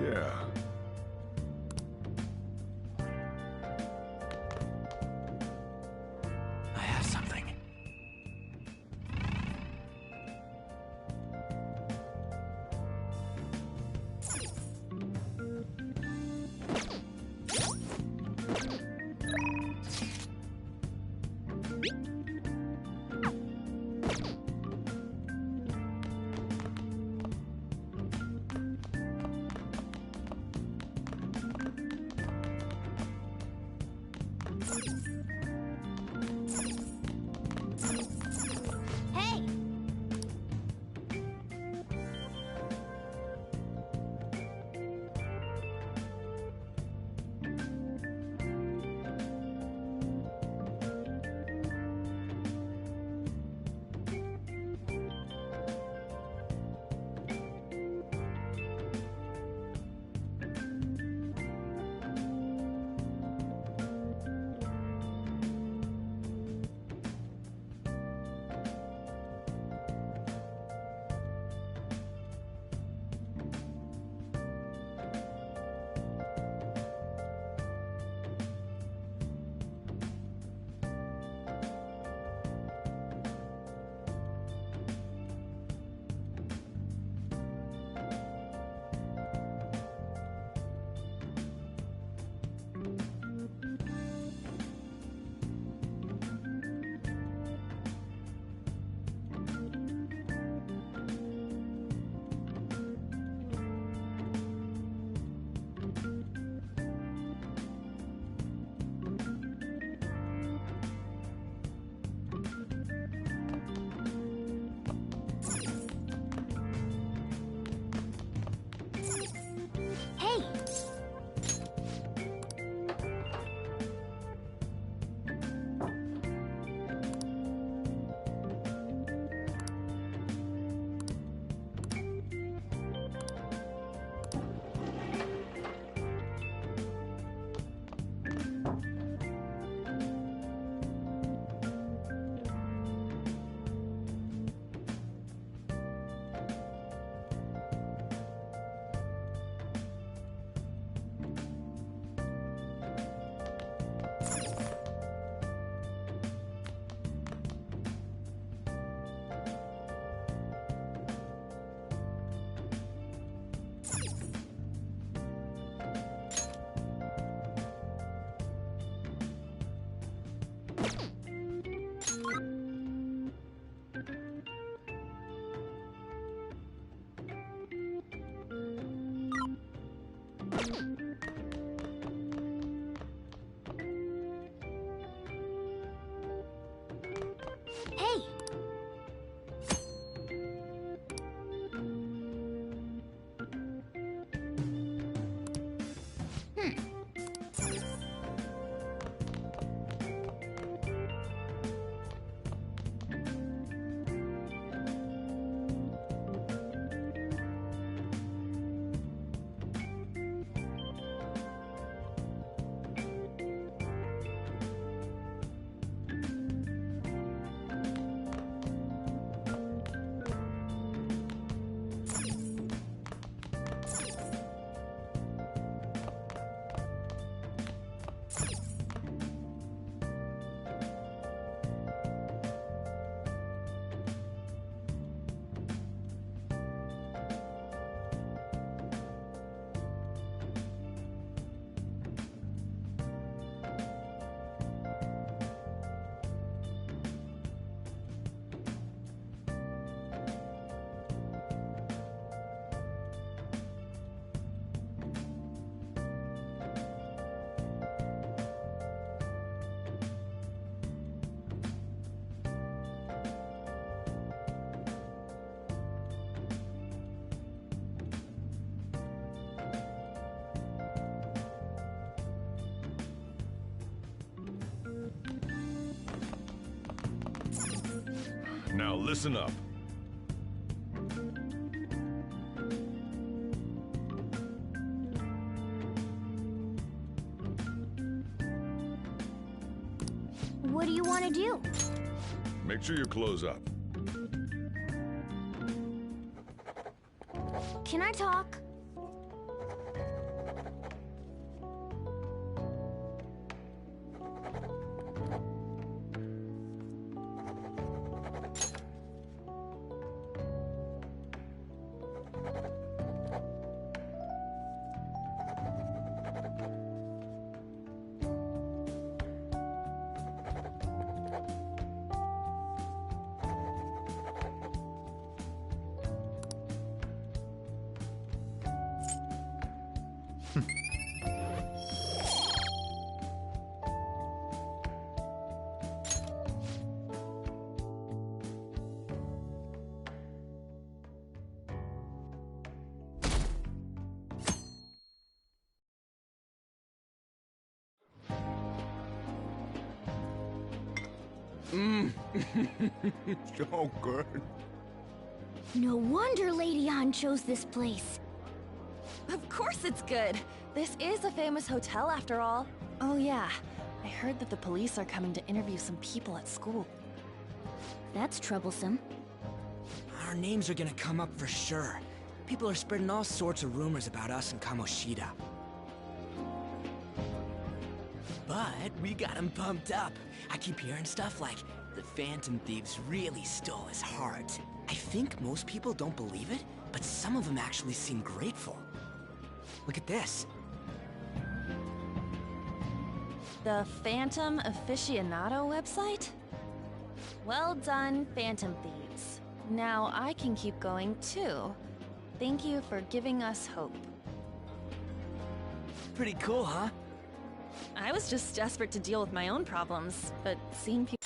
Yeah. I have something. Hey! Hey! Hey! Now listen up. What do you want to do? Make sure you close up. Can I talk? So good. No wonder Lady Ann chose this place. Of course it's good. This is a famous hotel after all. Oh yeah, I heard that the police are coming to interview some people at school. That's troublesome. Our names are gonna come up for sure. People are spreading all sorts of rumors about us and Kamoshida. But we got him pumped up. I keep hearing stuff like, the Phantom Thieves really stole his heart. I think most people don't believe it, but some of them actually seem grateful. Look at this. The Phantom Aficionado website? Well done, Phantom Thieves. Now I can keep going too. Thank you for giving us hope. Pretty cool, huh? I was just desperate to deal with my own problems, but seeing people...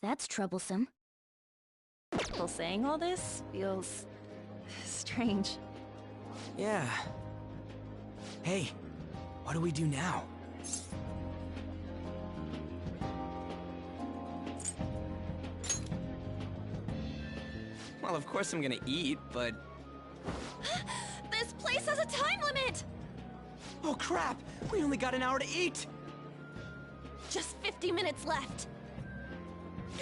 That's troublesome. People saying all this feels... strange. Yeah. Hey, what do we do now? Well, of course I'm gonna eat, but... This place has a time limit! Oh crap! We only got an hour to eat! Just 50 minutes left.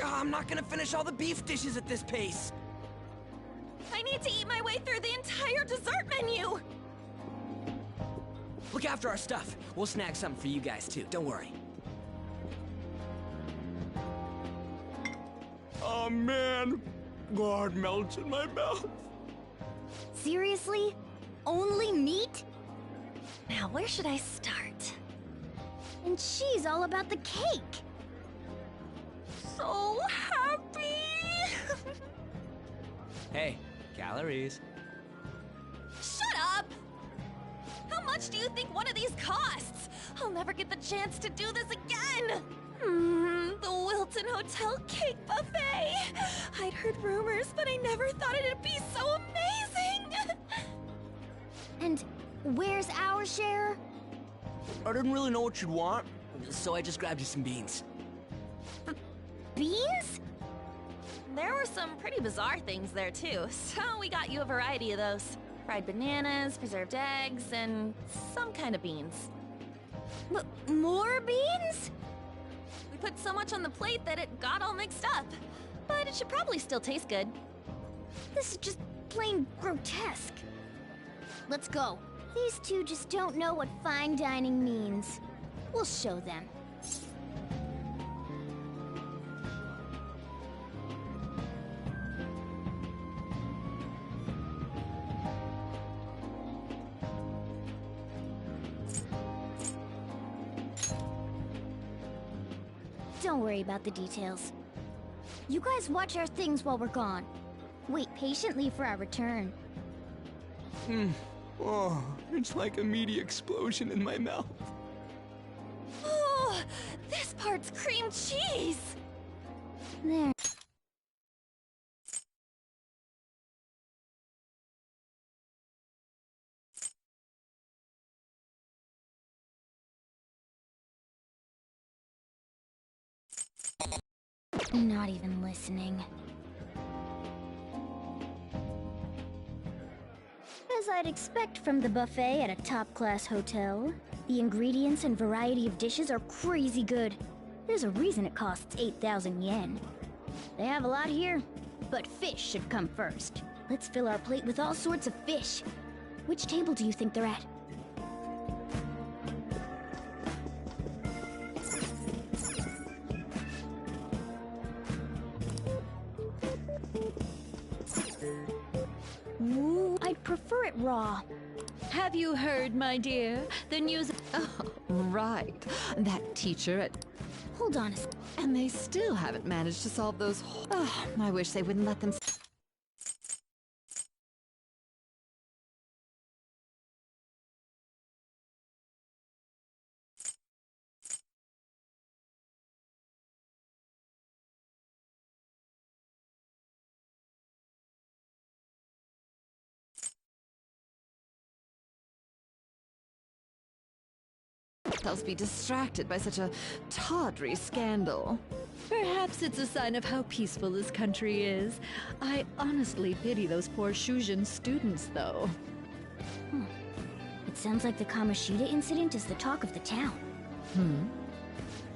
I'm not gonna finish all the beef dishes at this pace! I need to eat my way through the entire dessert menu! Look after our stuff. We'll snag something for you guys too, don't worry. Oh man, God melts in my mouth. Seriously? Only meat? Now, where should I start? And she's all about the cake. So happy! Hey, calories. Shut up! How much do you think one of these costs? I'll never get the chance to do this again! The Wilton Hotel Cake Buffet! I'd heard rumors, but I never thought it'd be so amazing! And where's our share? I didn't really know what you'd want, so I just grabbed you some beans. Beans? There were some pretty bizarre things there too, so we got you a variety of those. Fried bananas, preserved eggs, and some kind of beans. More beans? We put so much on the plate that it got all mixed up. But it should probably still taste good. This is just plain grotesque. Let's go. These two just don't know what fine dining means. We'll show them. Don't worry about the details. You guys watch our things while we're gone. Wait patiently for our return. Oh, it's like a meaty explosion in my mouth. Oh, this part's cream cheese! There. Not even listening. As I'd expect from the buffet at a top-class hotel, the ingredients and variety of dishes are crazy good. There's a reason it costs 8,000 yen. They have a lot here, but fish should come first. Let's fill our plate with all sorts of fish. Which table do you think they're at? Ooh, I'd prefer it raw. Have you heard, my dear? The news. Oh, right. That teacher at. Hold on a sec. And they still haven't managed to solve those. Oh, I wish they wouldn't let them. They'll be distracted by such a tawdry scandal. Perhaps it's a sign of how peaceful this country is. I honestly pity those poor Shujin students, though. It sounds like the Kamoshida incident is the talk of the town.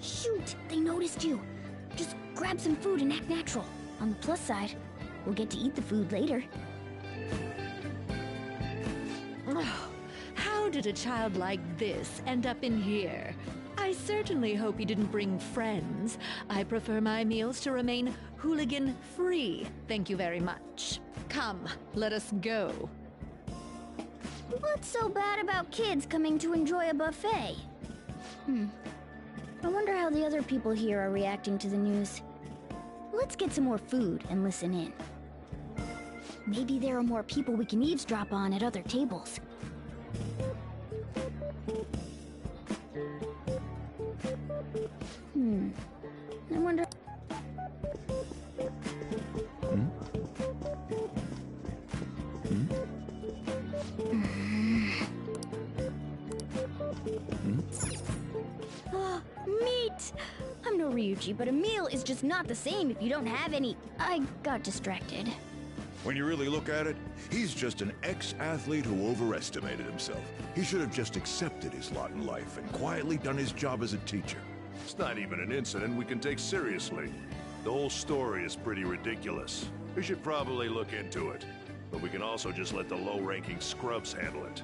Shoot! They noticed you! Just grab some food and act natural. On the plus side, we'll get to eat the food later. How did a child like this end up in here? I certainly hope he didn't bring friends. I prefer my meals to remain hooligan-free. Thank you very much. Come, let us go. What's so bad about kids coming to enjoy a buffet? I wonder how the other people here are reacting to the news. Let's get some more food and listen in. Maybe there are more people we can eavesdrop on at other tables. I wonder... Meat! I'm no Ryuji, but a meal is just not the same if you don't have any... I got distracted. When you really look at it, he's just an ex-athlete who overestimated himself. He should have just accepted his lot in life and quietly done his job as a teacher. It's not even an incident we can take seriously. The whole story is pretty ridiculous. We should probably look into it. But we can also just let the low-ranking scrubs handle it.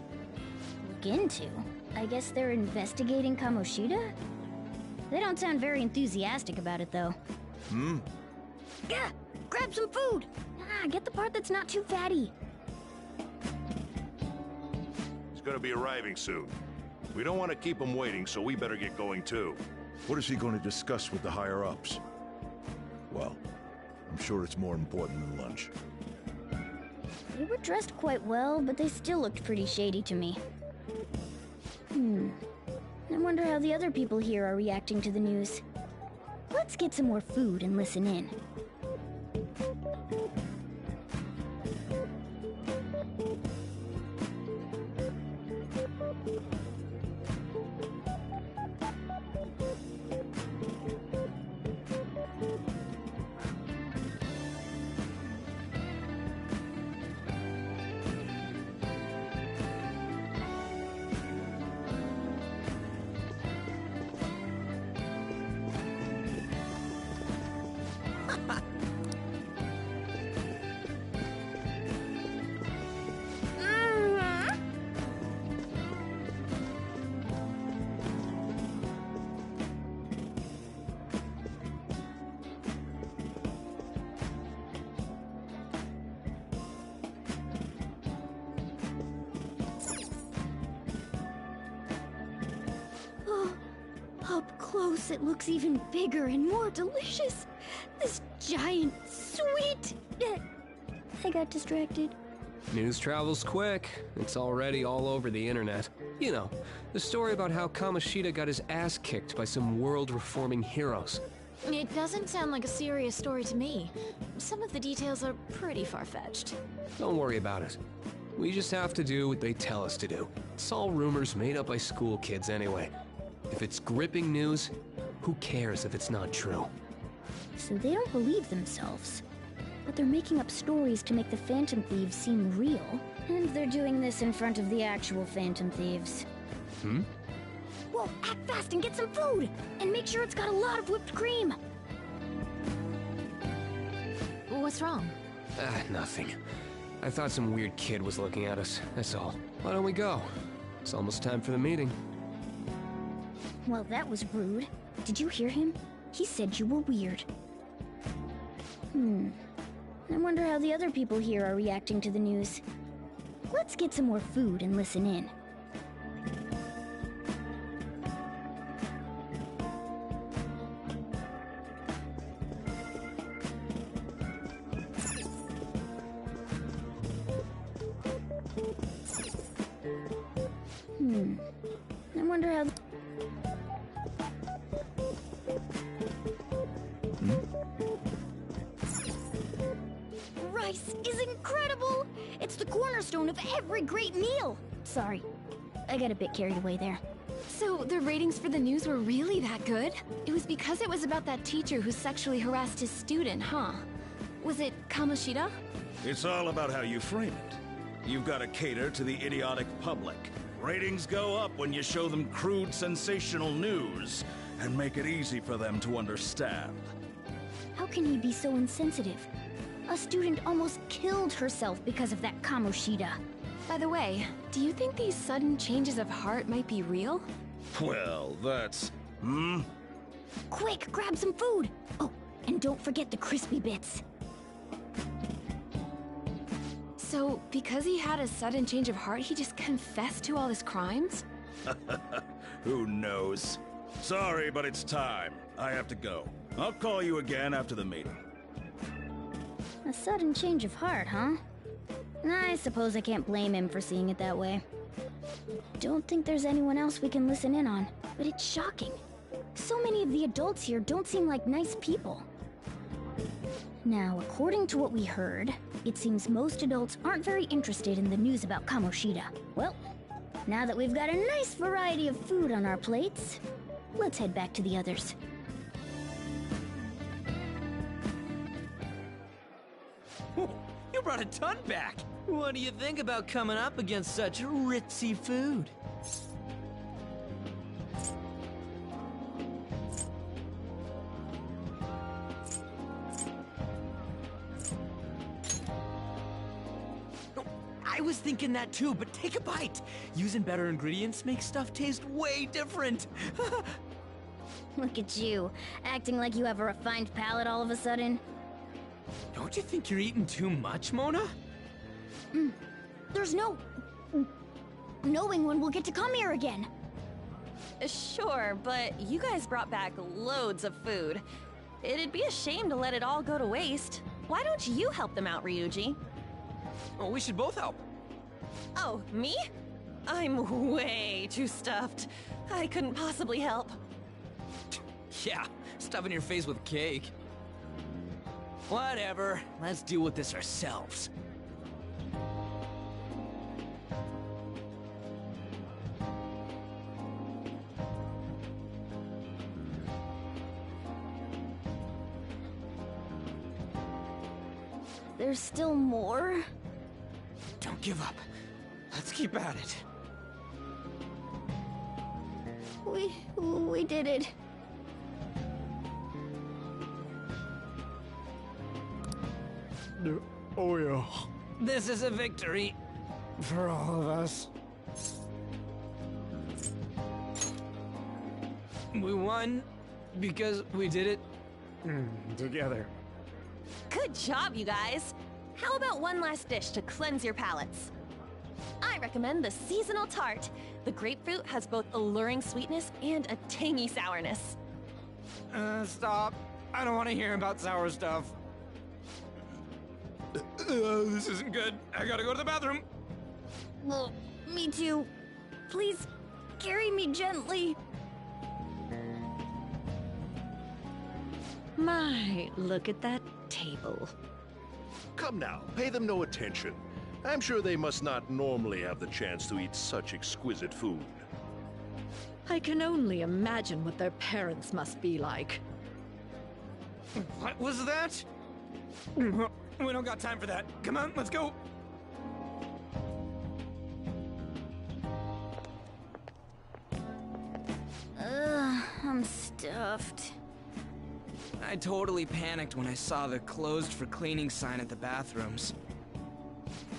Look into? I guess they're investigating Kamoshida? They don't sound very enthusiastic about it, though. Yeah, grab some food! Get the part that's not too fatty. He's gonna be arriving soon. We don't want to keep him waiting, so we better get going too. What is he going to discuss with the higher-ups? Well, I'm sure it's more important than lunch. They were dressed quite well, but they still looked pretty shady to me. I wonder how the other people here are reacting to the news. Let's get some more food and listen in. Up close, it looks even bigger and more delicious. This giant, sweet... I got distracted. News travels quick. It's already all over the internet. You know, the story about how Kamoshida got his ass kicked by some world-reforming heroes. It doesn't sound like a serious story to me. Some of the details are pretty far-fetched. Don't worry about it. We just have to do what they tell us to do. It's all rumors made up by school kids anyway. If it's gripping news, who cares if it's not true? So they don't believe themselves. But they're making up stories to make the Phantom Thieves seem real. And they're doing this in front of the actual Phantom Thieves. Whoa, act fast and get some food! And make sure it's got a lot of whipped cream! What's wrong? Nothing. I thought some weird kid was looking at us, that's all. Why don't we go? It's almost time for the meeting. Well, that was rude. Did you hear him? He said you were weird. I wonder how the other people here are reacting to the news. Let's get some more food and listen in. I wonder how... Rice is incredible! It's the cornerstone of every great meal! Sorry, I got a bit carried away there. So, the ratings for the news were really that good? It was because it was about that teacher who sexually harassed his student, huh? Was it Kamoshida? It's all about how you frame it. You've got to cater to the idiotic public. Ratings go up when you show them crude, sensational news and make it easy for them to understand. How can he be so insensitive? A student almost killed herself because of that Kamoshida. By the way, do you think these sudden changes of heart might be real? Well, that's... Quick, grab some food! Oh, and don't forget the crispy bits. So, because he had a sudden change of heart, he just confessed to all his crimes? Who knows? Sorry, but it's time. I have to go. I'll call you again after the meeting. A sudden change of heart, huh? I suppose I can't blame him for seeing it that way. Don't think there's anyone else we can listen in on, but it's shocking. So many of the adults here don't seem like nice people. Now, according to what we heard, it seems most adults aren't very interested in the news about Kamoshida. Well, now that we've got a nice variety of food on our plates, let's head back to the others. You brought a ton back! What do you think about coming up against such ritzy food? I was thinking that too, but take a bite! Using better ingredients makes stuff taste way different! Look at you, acting like you have a refined palate all of a sudden. Don't you think you're eating too much, Mona? There's no... knowing when we'll get to come here again. Sure, but you guys brought back loads of food. It'd be a shame to let it all go to waste. Why don't you help them out, Ryuji? Oh, we should both help. Oh, me? I'm way too stuffed. I couldn't possibly help. Yeah, stuffing your face with cake. Whatever, let's deal with this ourselves. There's still more? Don't give up. Let's keep at it. We did it. Oh yeah, This is a victory. for all of us. We won because we did it. Together. Good job, you guys. How about one last dish to cleanse your palates? I recommend the seasonal tart. The grapefruit has both alluring sweetness and a tangy sourness. Stop. I don't want to hear about sour stuff. This isn't good. I gotta go to the bathroom. Well, me too. Please, carry me gently. My, look at that table. Come now, pay them no attention. I'm sure they must not normally have the chance to eat such exquisite food. I can only imagine what their parents must be like. What was that? We don't got time for that. Come on, let's go. I'm stuffed. I totally panicked when I saw the closed for cleaning sign at the bathrooms.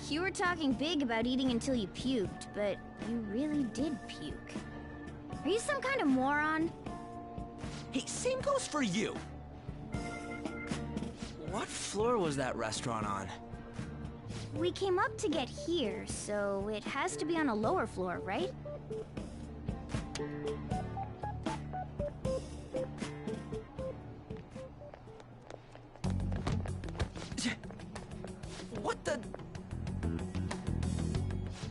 You were talking big about eating until you puked, but you really did puke. Are you some kind of moron? Hey, same goes for you. What floor was that restaurant on? We came up to get here, so it has to be on a lower floor, right? What the...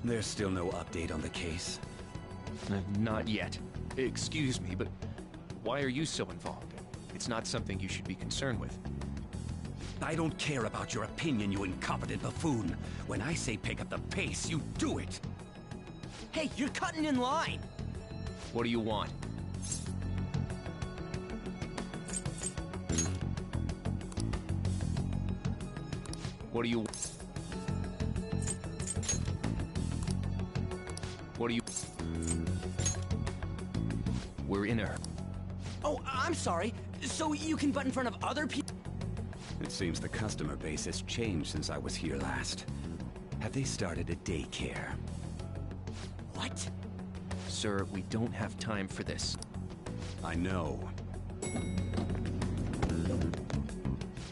There's still no update on the case. Not yet. Excuse me, but why are you so involved? It's not something you should be concerned with. I don't care about your opinion, you incompetent buffoon. When I say pick up the pace, you do it. Hey, you're cutting in line! What do you want? What do you... What do you... We're in a... Oh, I'm sorry. So you can butt in front of other people? It seems the customer base has changed since I was here last. Have they started a daycare? What? Sir, we don't have time for this. I know.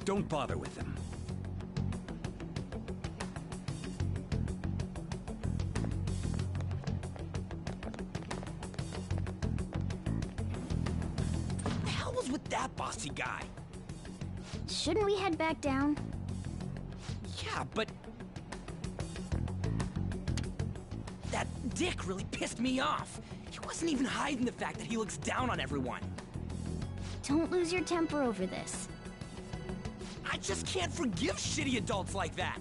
Don't bother with them. What the hell was with that bossy guy? Shouldn't we head back down? Yeah, but... That dick really pissed me off. He wasn't even hiding the fact that he looks down on everyone. Don't lose your temper over this. I just can't forgive shitty adults like that.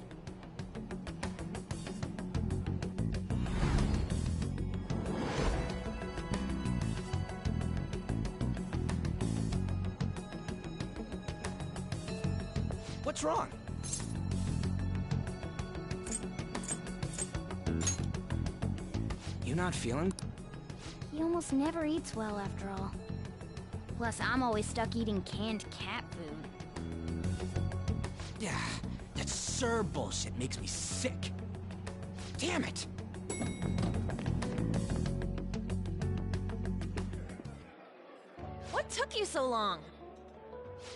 What's wrong? You not feeling? He almost never eats well after all. Plus, I'm always stuck eating canned cat food. Yeah, that Sir bullshit makes me sick. Damn it! What took you so long?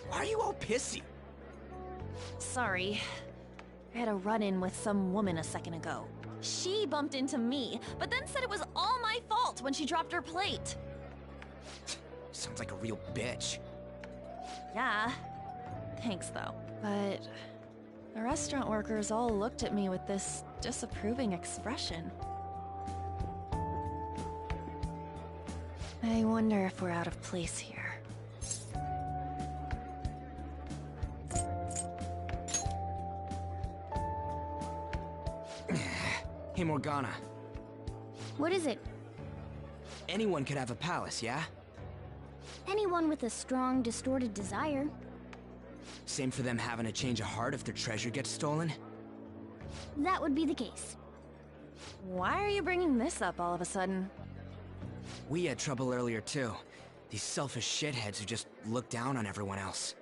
Why are you all pissy? Sorry. I had a run-in with some woman a second ago. She bumped into me, but then said it was all my fault when she dropped her plate. Sounds like a real bitch. Yeah. Thanks, though. But the restaurant workers all looked at me with this disapproving expression. I wonder if we're out of place here. Hey, Morgana. What is it? Anyone could have a palace, yeah? Anyone with a strong, distorted desire. Same for them having a change of heart if their treasure gets stolen? That would be the case. Why are you bringing this up all of a sudden? We had trouble earlier, too. These selfish shitheads who just look down on everyone else.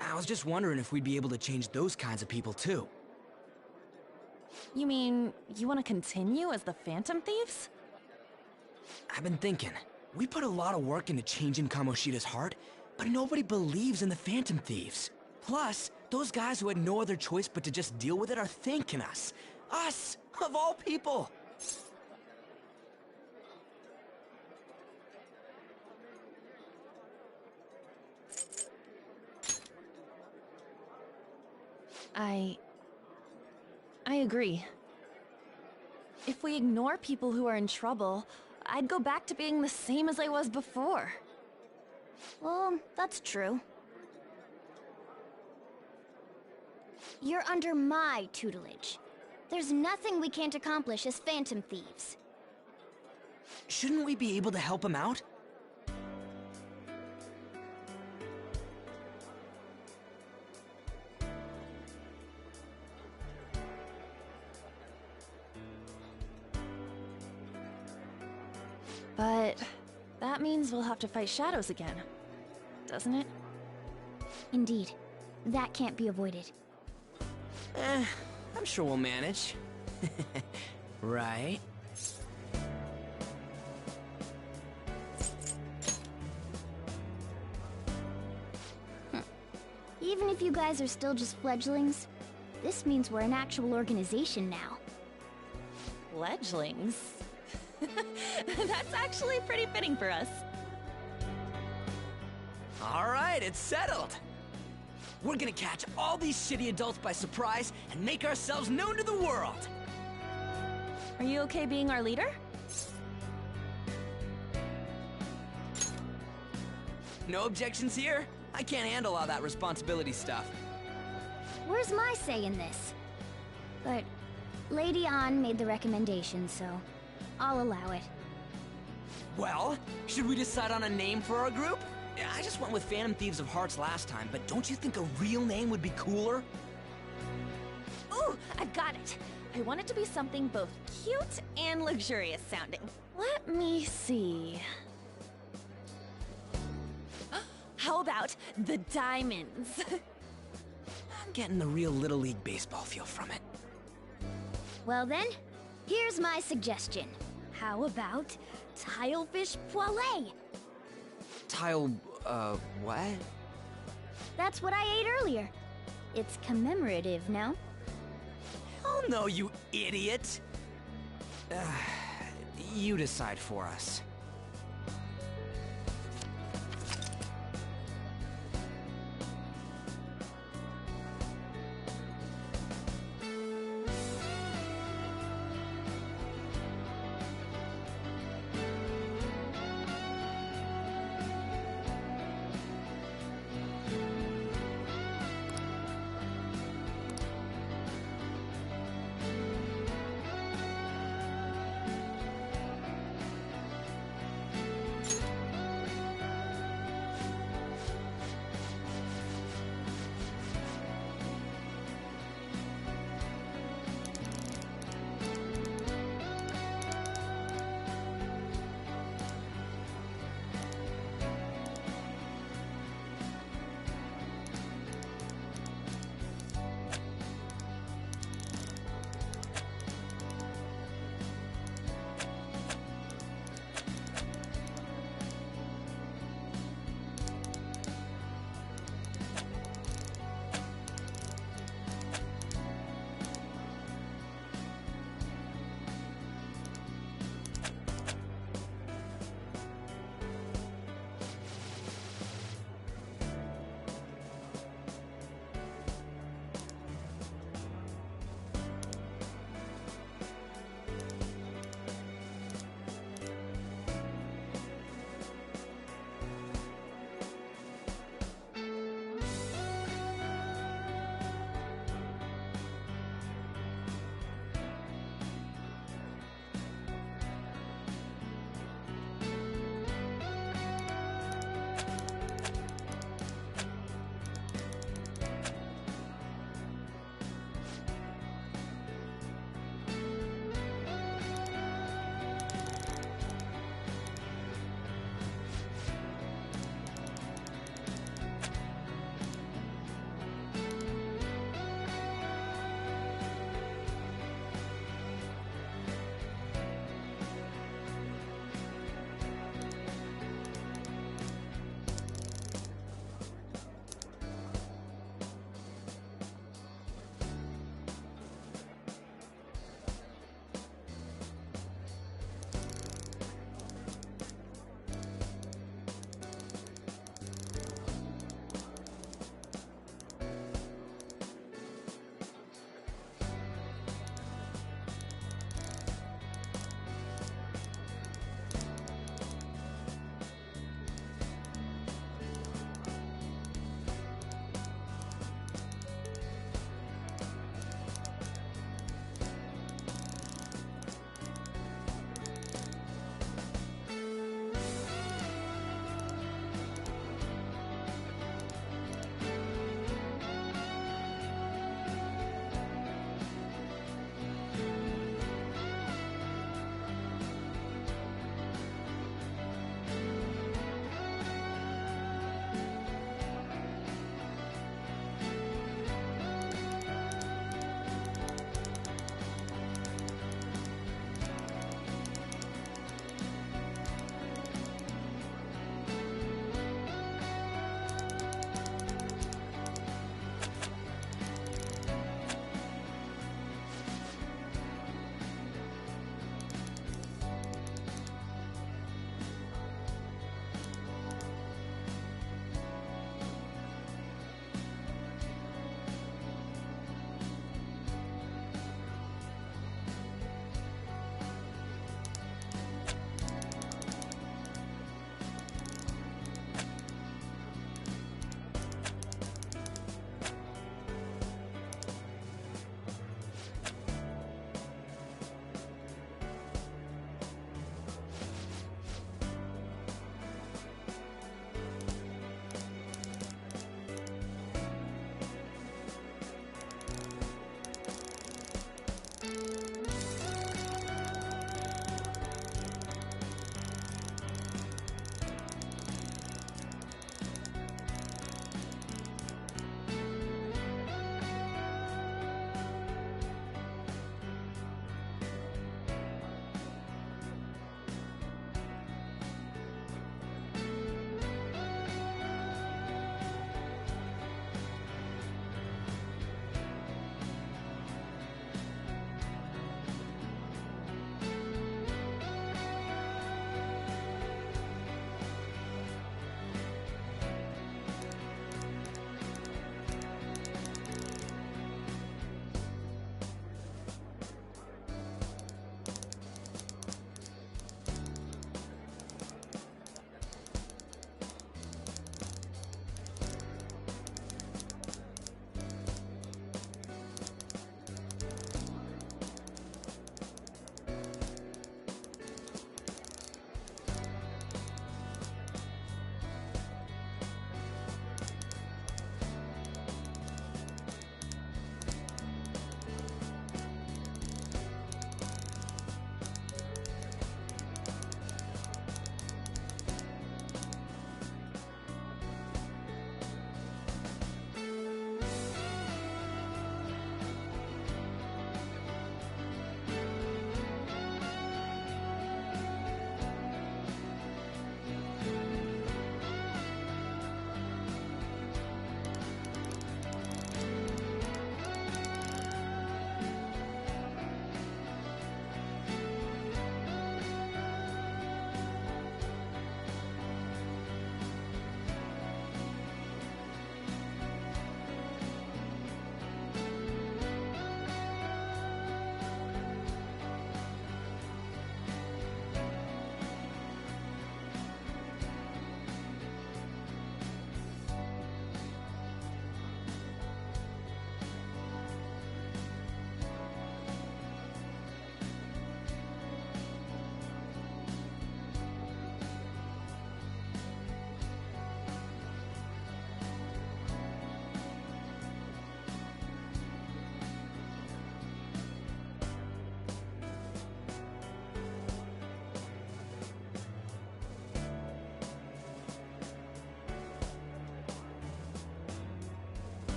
I was just wondering if we'd be able to change those kinds of people, too. You mean, you want to continue as the Phantom Thieves? I've been thinking. We put a lot of work into changing Kamoshida's heart, but nobody believes in the Phantom Thieves. Plus, those guys who had no other choice but to just deal with it are thanking us. Us, of all people! I agree. If we ignore people who are in trouble, I'd go back to being the same as I was before. Well, that's true. You're under my tutelage. There's nothing we can't accomplish as Phantom Thieves. Shouldn't we be able to help him out? But that means we'll have to fight shadows again, doesn't it? Indeed. That can't be avoided. I'm sure we'll manage. Right? Even if you guys are still just fledglings, this means we're an actual organization now. Fledglings? That's actually pretty fitting for us. All right, it's settled. We're gonna catch all these shitty adults by surprise and make ourselves known to the world. Are you okay being our leader? No objections here? I can't handle all that responsibility stuff. Where's my say in this? But Lady An made the recommendation, so I'll allow it. Well, should we decide on a name for our group? I just went with Phantom Thieves of Hearts last time, but don't you think a real name would be cooler? Ooh, I've got it. I want it to be something both cute and luxurious sounding. Let me see. How about the Diamonds? I'm getting the real Little League Baseball feel from it. Well then, here's my suggestion. How about Tilefish Poêlée? What? That's what I ate earlier. It's commemorative, no? Oh no, you idiot! You decide for us.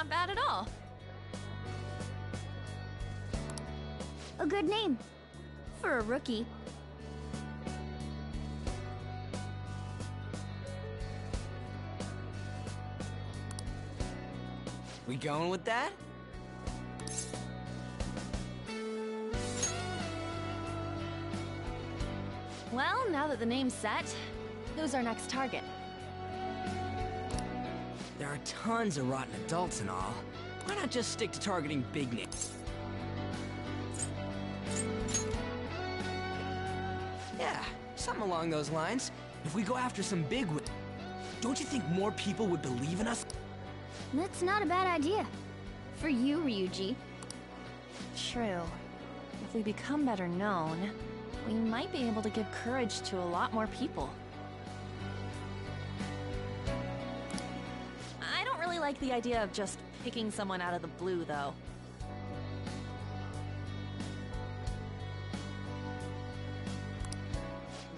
not bad at all. A good name. For a rookie. We going with that? Well, now that the name's set, who's our next target? There are tons of rotten adults and all. Why not just stick to targeting big names? Yeah, something along those lines. If we go after some bigwigs, don't you think more people would believe in us? That's not a bad idea. For you, Ryuji. True. If we become better known, we might be able to give courage to a lot more people. I don't really like the idea of just picking someone out of the blue, though.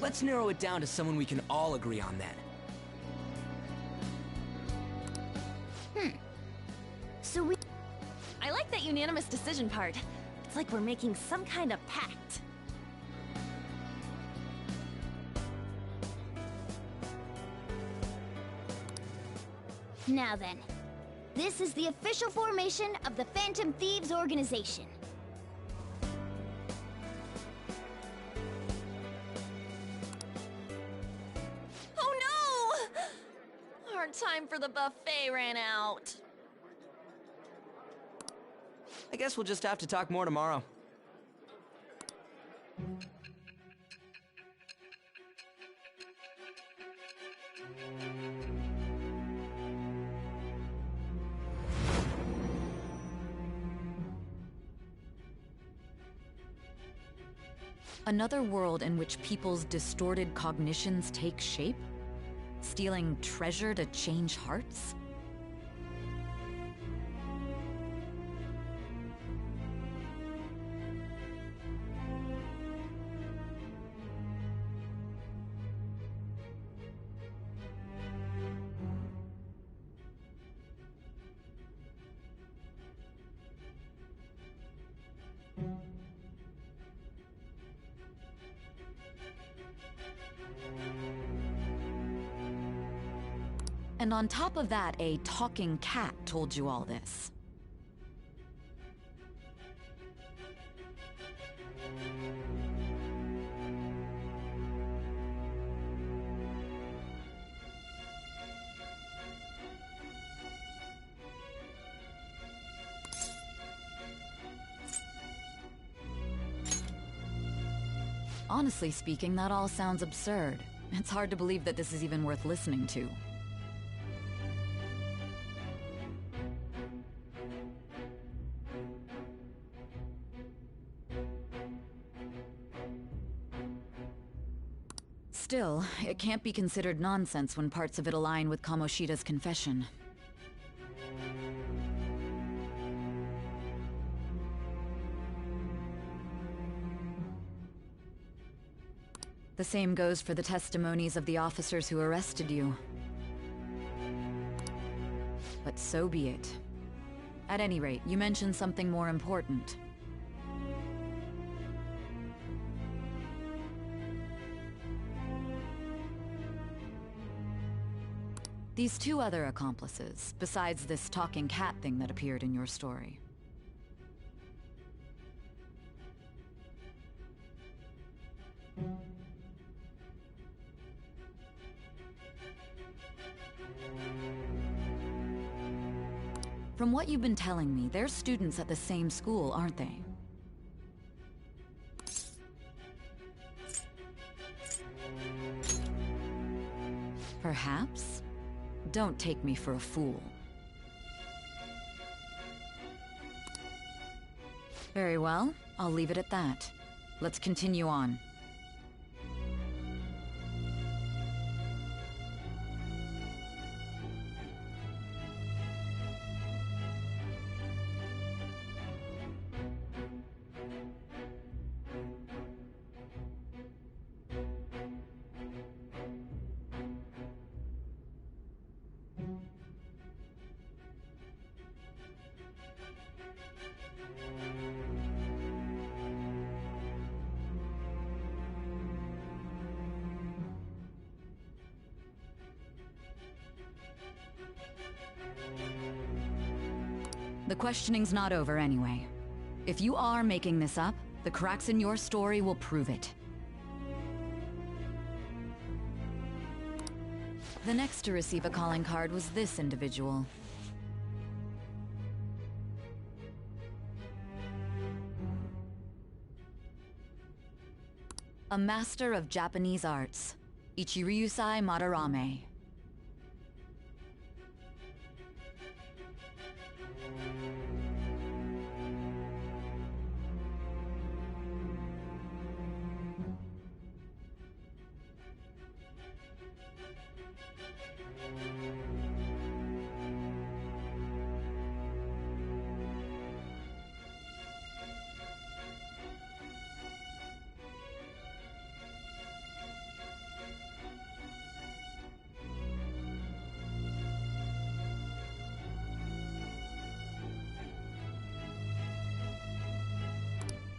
Let's narrow it down to someone we can all agree on then. So we... I like that unanimous decision part. It's like we're making some kind of pact. Now then. This is the official formation of the Phantom Thieves organization. Oh no! Our time for the buffet ran out. I guess we'll just have to talk more tomorrow. Another world in which people's distorted cognitions take shape? Stealing treasure to change hearts? And on top of that, a talking cat told you all this. Honestly speaking, that all sounds absurd. It's hard to believe that this is even worth listening to. Still, it can't be considered nonsense when parts of it align with Kamoshida's confession. The same goes for the testimonies of the officers who arrested you. But so be it. At any rate, you mentioned something more important. These two other accomplices, besides this talking cat thing that appeared in your story. From what you've been telling me, they're students at the same school, aren't they? Perhaps? Don't take me for a fool. Very well, I'll leave it at that. Let's continue on. The questioning's not over anyway. If you are making this up, the cracks in your story will prove it. The next to receive a calling card was this individual. A master of Japanese arts, Ichiryusai Madarame.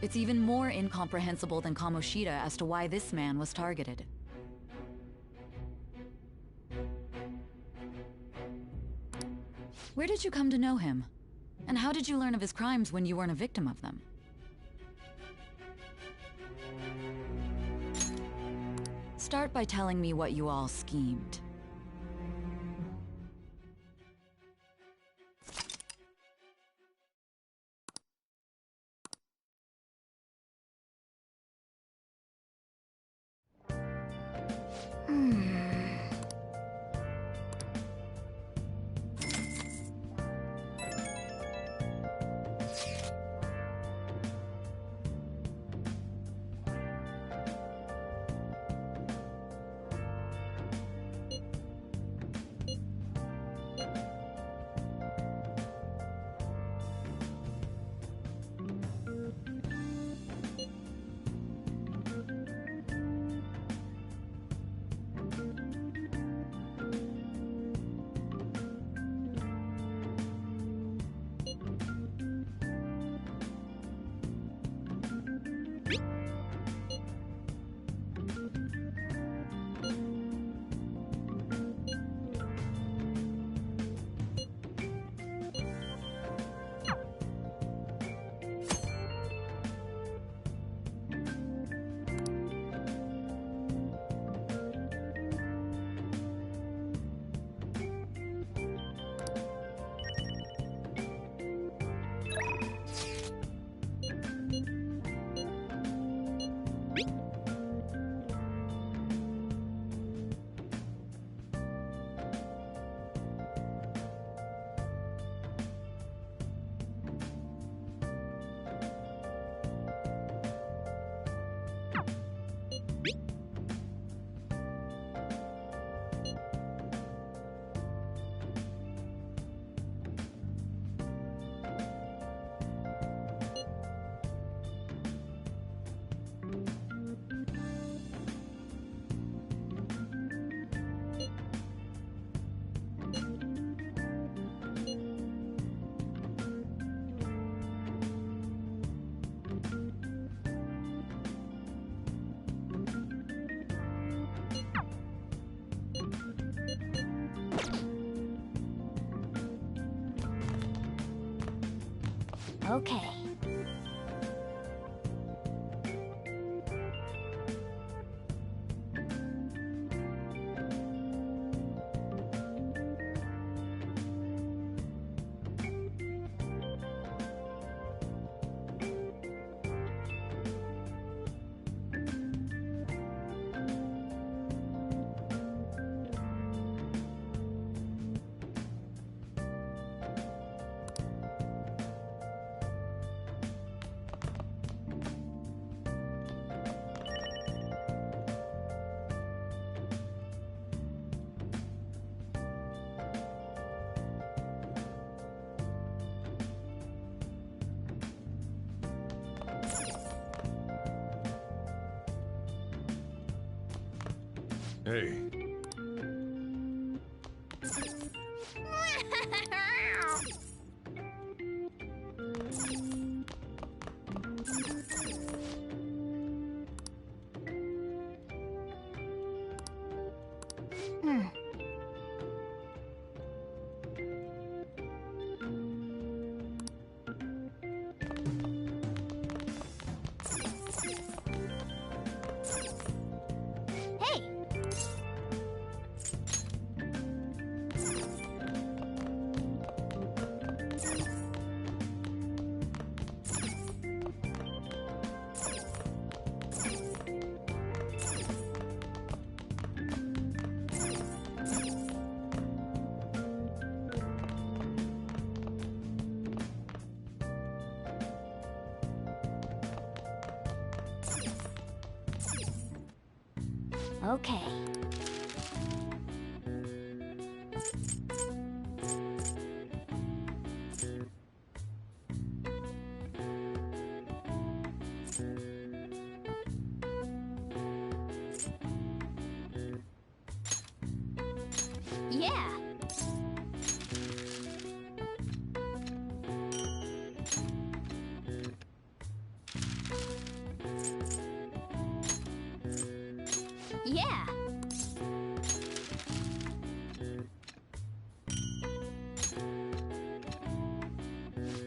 It's even more incomprehensible than Kamoshida as to why this man was targeted. Where did you come to know him? And how did you learn of his crimes when you weren't a victim of them? Start by telling me what you all schemed. Okay. Hey. Okay. Yeah. Yeah.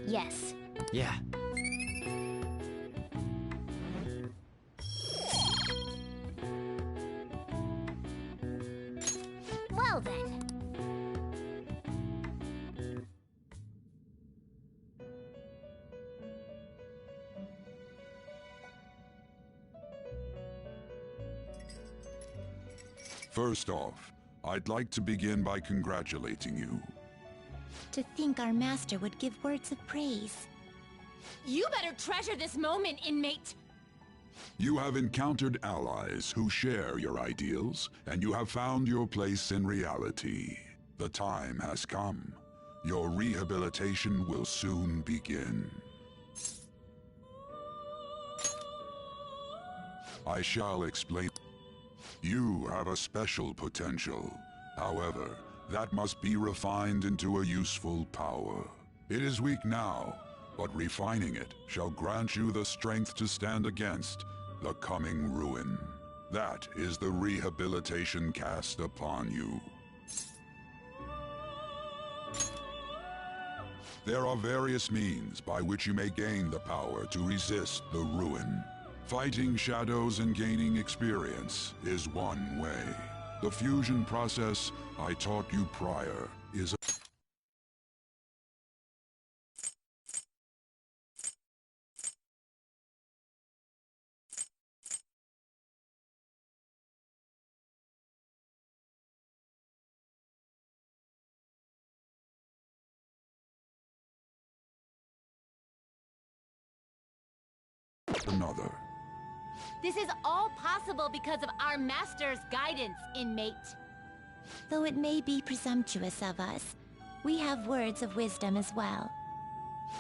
Yes. Yeah. Well then. First off, I'd like to begin by congratulating you. To think our master would give words of praise. You better treasure this moment, inmate! You have encountered allies who share your ideals, and you have found your place in reality. The time has come. Your rehabilitation will soon begin. I shall explain. You have a special potential. However, that must be refined into a useful power. It is weak now, but refining it shall grant you the strength to stand against the coming ruin. That is the rehabilitation cast upon you. There are various means by which you may gain the power to resist the ruin. Fighting shadows and gaining experience is one way. The fusion process I taught you prior is another. This is all possible because of our master's guidance, inmate. Though it may be presumptuous of us, we have words of wisdom as well.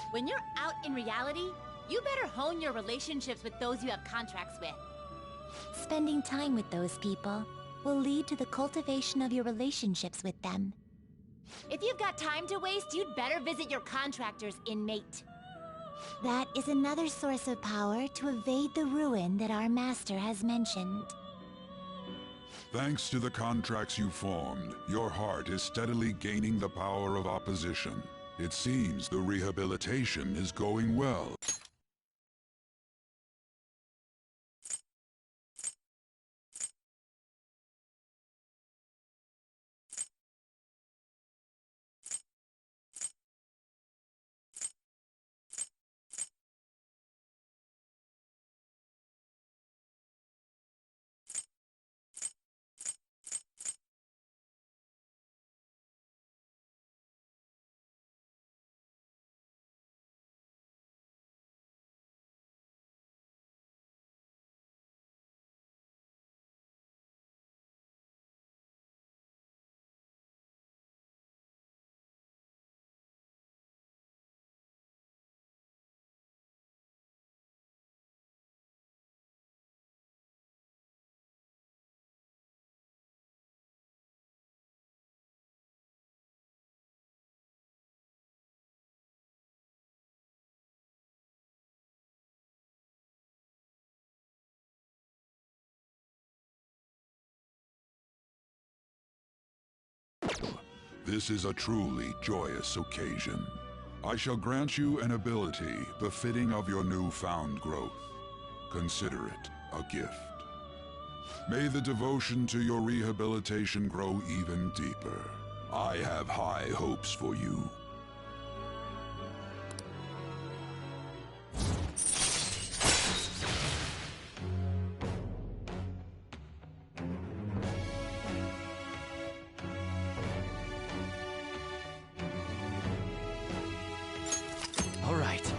When you're out in reality, you better hone your relationships with those you have contracts with. Spending time with those people will lead to the cultivation of your relationships with them. If you've got time to waste, you'd better visit your contractors, inmate. That is another source of power to evade the ruin that our master has mentioned. Thanks to the contracts you formed, your heart is steadily gaining the power of opposition. It seems the rehabilitation is going well. This is a truly joyous occasion. I shall grant you an ability befitting of your newfound growth. Consider it a gift. May the devotion to your rehabilitation grow even deeper. I have high hopes for you. All right.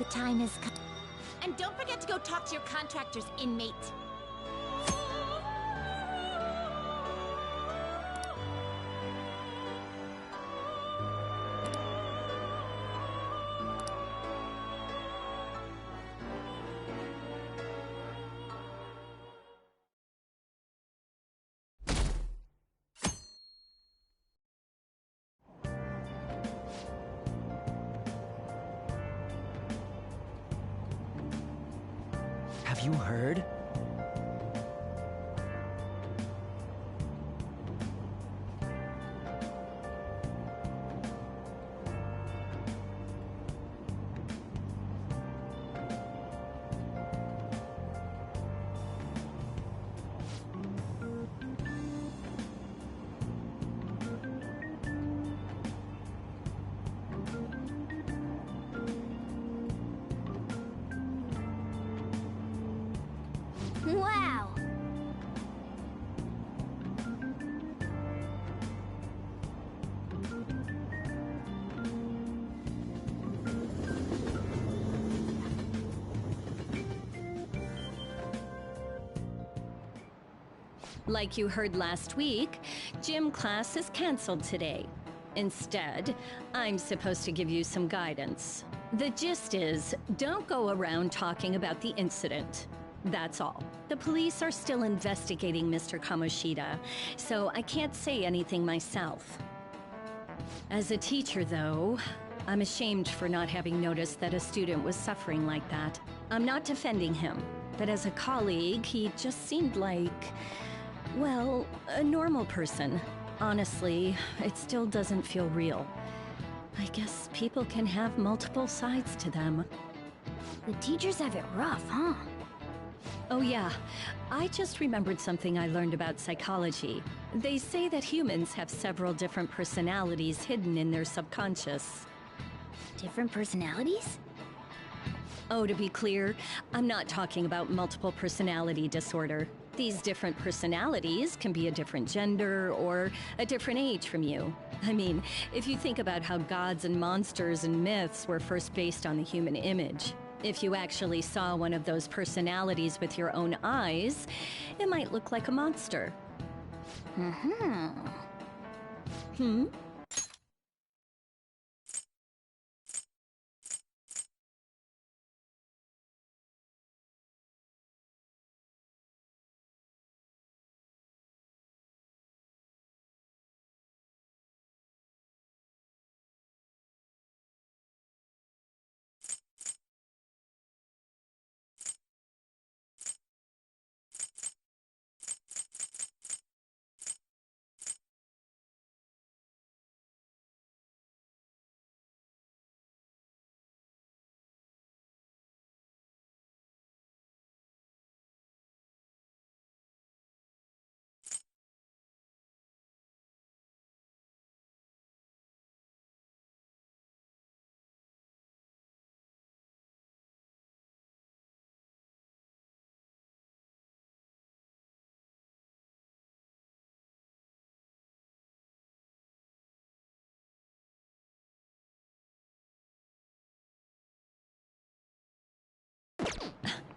The time has come. And don't forget to go talk to your contractor's inmate. Have you heard? Wow! Like you heard last week, gym class is canceled today. Instead, I'm supposed to give you some guidance. The gist is, don't go around talking about the incident. That's all. The police are still investigating Mr. Kamoshida, so I can't say anything myself. As a teacher, though, I'm ashamed for not having noticed that a student was suffering like that. I'm not defending him, but as a colleague, he just seemed like, well, a normal person. Honestly, it still doesn't feel real. I guess people can have multiple sides to them. The teachers have it rough, huh? Oh yeah, I just remembered something I learned about psychology. They say that humans have several different personalities hidden in their subconscious. Different personalities? Oh, to be clear, I'm not talking about multiple personality disorder. These different personalities can be a different gender or a different age from you. I mean, if you think about how gods and monsters and myths were first based on the human image, if you actually saw one of those personalities with your own eyes, it might look like a monster. Hmm?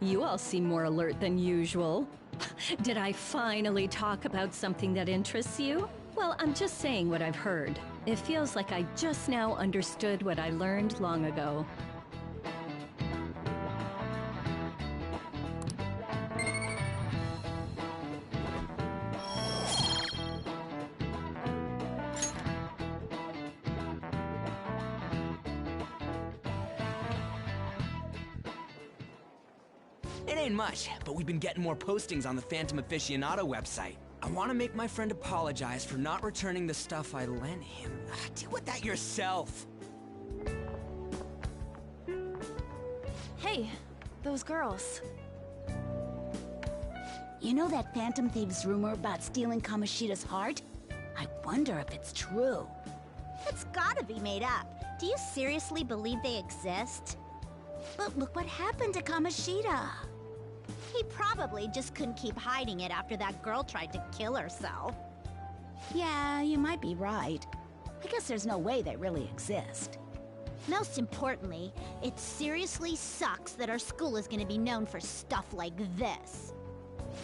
You all seem more alert than usual. Did I finally talk about something that interests you? Well, I'm just saying what I've heard. It feels like I just now understood what I learned long ago. It ain't much, but we've been getting more postings on the Phantom Aficionado website. I want to make my friend apologize for not returning the stuff I lent him. Deal with that yourself. Hey, those girls. You know that Phantom Thieves rumor about stealing Kamoshida's heart? I wonder if it's true. It's gotta be made up. Do you seriously believe they exist? But look what happened to Kamoshida. He probably just couldn't keep hiding it after that girl tried to kill herself. Yeah, you might be right. I guess there's no way they really exist. Most importantly, it seriously sucks that our school is gonna be known for stuff like this.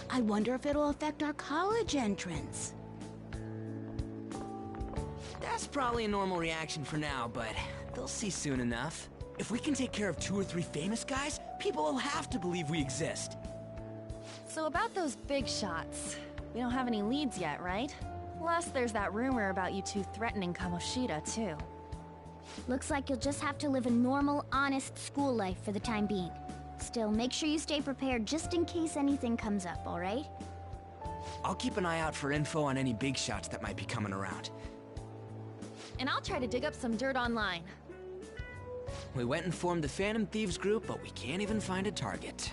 I wonder if it'll affect our college entrance. That's probably a normal reaction for now, but they'll see soon enough. If we can take care of 2 or 3 famous guys, people will have to believe we exist. So about those big shots, we don't have any leads yet, right? Plus, there's that rumor about you two threatening Kamoshida, too. Looks like you'll just have to live a normal, honest school life for the time being. Still, make sure you stay prepared just in case anything comes up, alright? I'll keep an eye out for info on any big shots that might be coming around. And I'll try to dig up some dirt online. We went and formed the Phantom Thieves group, but we can't even find a target.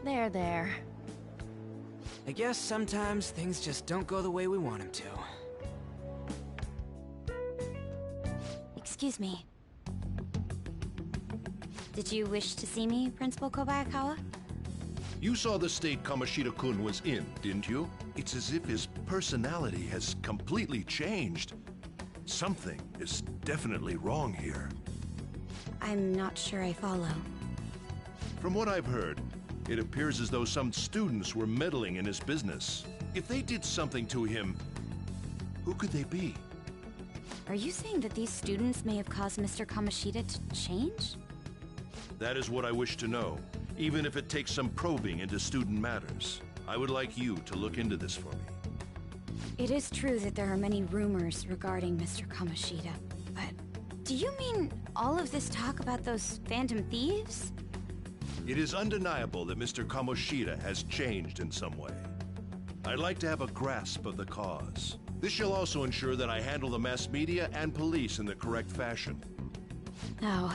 There. I guess sometimes things just don't go the way we want them to. Excuse me. Did you wish to see me, Principal Kobayakawa? You saw the state Kamoshida-kun was in, didn't you? It's as if his personality has completely changed. Something is definitely wrong here. I'm not sure I follow. From what I've heard, it appears as though some students were meddling in his business. If they did something to him, who could they be? Are you saying that these students may have caused Mr. Kamoshida to change? That is what I wish to know, even if it takes some probing into student matters. I would like you to look into this for me. It is true that there are many rumors regarding Mr. Kamoshida, but do you mean all of this talk about those Phantom Thieves? It is undeniable that Mr. Kamoshida has changed in some way. I'd like to have a grasp of the cause. This shall also ensure that I handle the mass media and police in the correct fashion. Oh.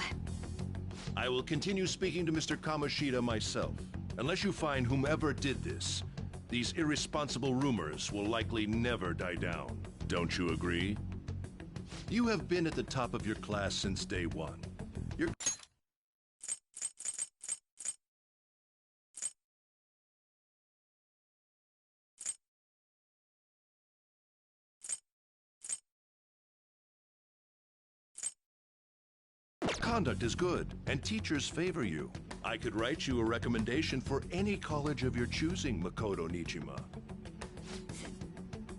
I will continue speaking to Mr. Kamoshida myself. Unless you find whomever did this, these irresponsible rumors will likely never die down. Don't you agree? You have been at the top of your class since day one. Your conduct is good, and teachers favor you. I could write you a recommendation for any college of your choosing, Makoto Nijima.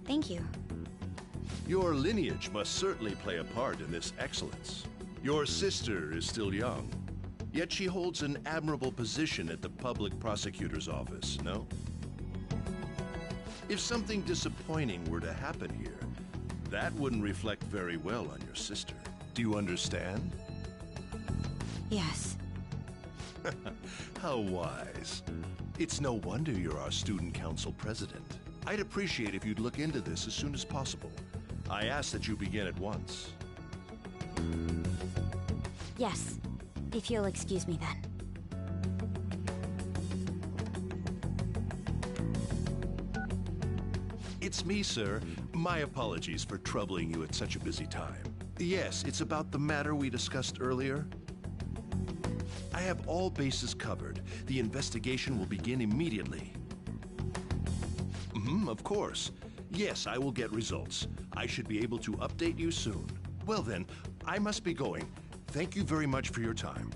Thank you. Your lineage must certainly play a part in this excellence. Your sister is still young, yet she holds an admirable position at the public prosecutor's office, no? If something disappointing were to happen here, that wouldn't reflect very well on your sister. Do you understand? Yes. How wise. It's no wonder you're our student council president. I'd appreciate if you'd look into this as soon as possible. I ask that you begin at once. Yes. If you'll excuse me then. It's me, sir. My apologies for troubling you at such a busy time. Yes, it's about the matter we discussed earlier. I have all bases covered. The investigation will begin immediately. Of course. Yes, I will get results. I should be able to update you soon. Well then, I must be going. Thank you very much for your time.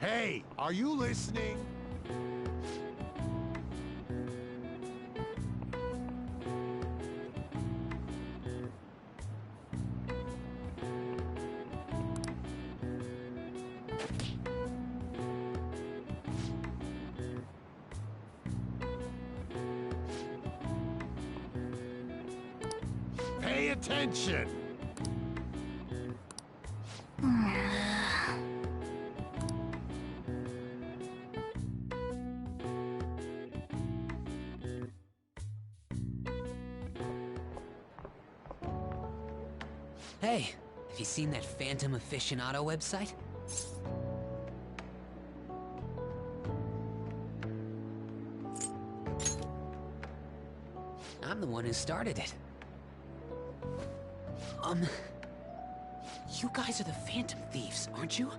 Hey, are you listening? Pay attention! Hey, have you seen that Phantom Aficionado website? I'm the one who started it. You guys are the Phantom Thieves, aren't you?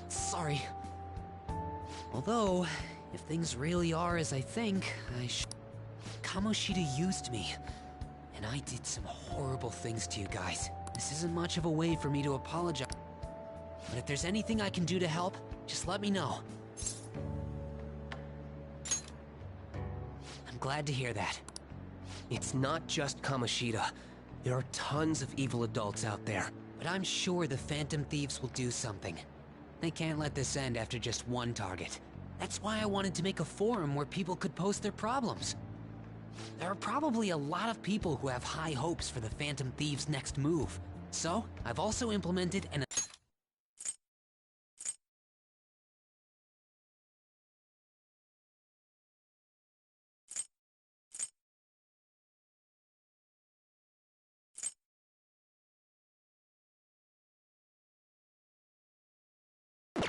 Sorry. Although, if things really are as I think, Kamoshida used me, and I did some horrible things to you guys. This isn't much of a way for me to apologize, but if there's anything I can do to help, just let me know. I'm glad to hear that. It's not just Kamoshida. There are tons of evil adults out there. But I'm sure the Phantom Thieves will do something. They can't let this end after just one target. That's why I wanted to make a forum where people could post their problems. There are probably a lot of people who have high hopes for the Phantom Thieves' next move. So, I've also implemented an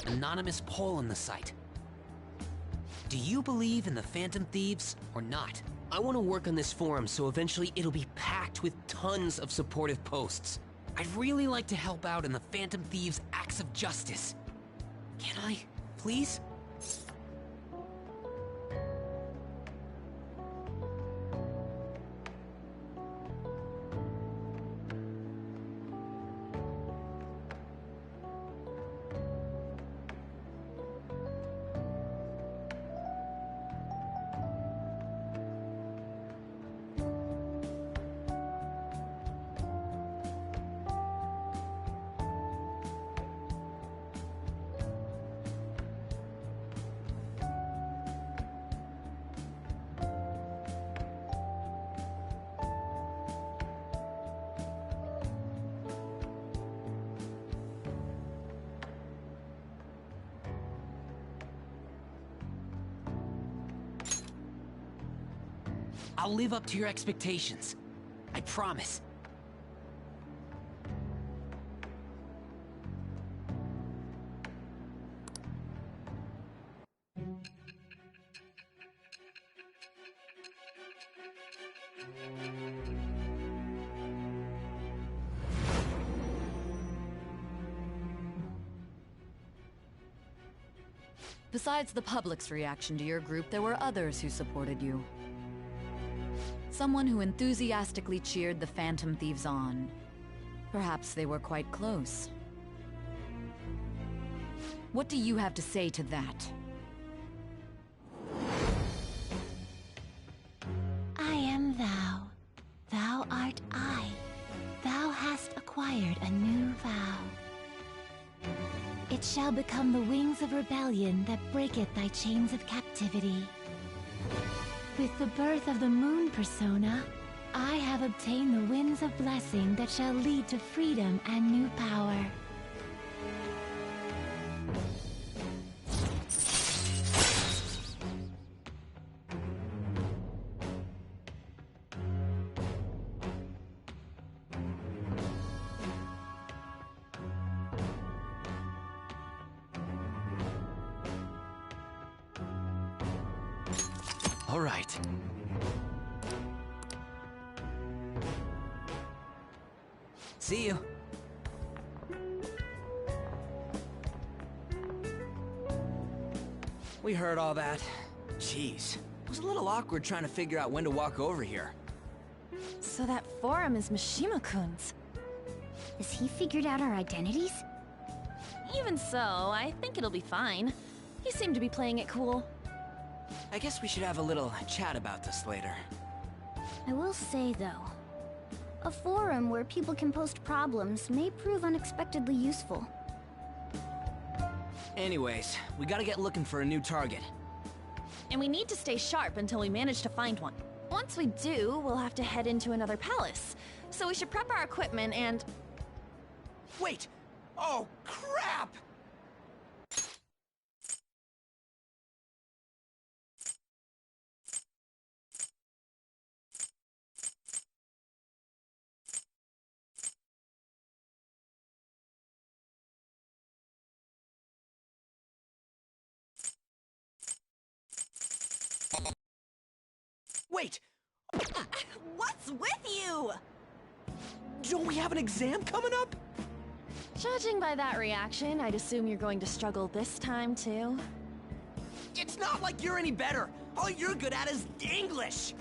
anonymous poll on the site. Do you believe in the Phantom Thieves or not? I want to work on this forum so eventually it'll be packed with tons of supportive posts. I'd really like to help out in the Phantom Thieves' acts of justice. Can I, please? I'll live up to your expectations. I promise. Besides the public's reaction to your group, there were others who supported you. Someone who enthusiastically cheered the Phantom Thieves on. Perhaps they were quite close. What do you have to say to that? I am thou. Thou art I. Thou hast acquired a new vow. It shall become the wings of rebellion that breaketh thy chains of captivity. With the birth of the moon persona, I have obtained the winds of blessing that shall lead to freedom and new power. All right. See you. We heard all that. Jeez. It was a little awkward trying to figure out when to walk over here. So that forum is Mishima-kun's. Has he figured out our identities? Even so, I think it'll be fine. He seemed to be playing it cool. I guess we should have a little chat about this later. I will say, though, a forum where people can post problems may prove unexpectedly useful. Anyways, we gotta get looking for a new target. And we need to stay sharp until we manage to find one. Once we do, we'll have to head into another palace. So we should prep our equipment and... Wait! Oh, crap! Wait! What's with you? Don't we have an exam coming up? Judging by that reaction, I'd assume you're going to struggle this time, too. It's not like you're any better. All you're good at is English.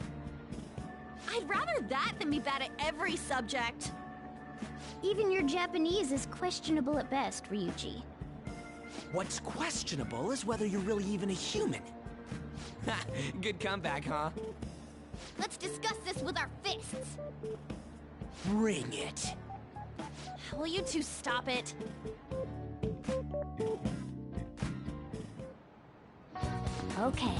I'd rather that than be bad at every subject. Even your Japanese is questionable at best, Ryuji. What's questionable is whether you're really even a human. Ha! Good comeback, huh? Let's discuss this with our fists. Bring it. Will you two stop it? Okay.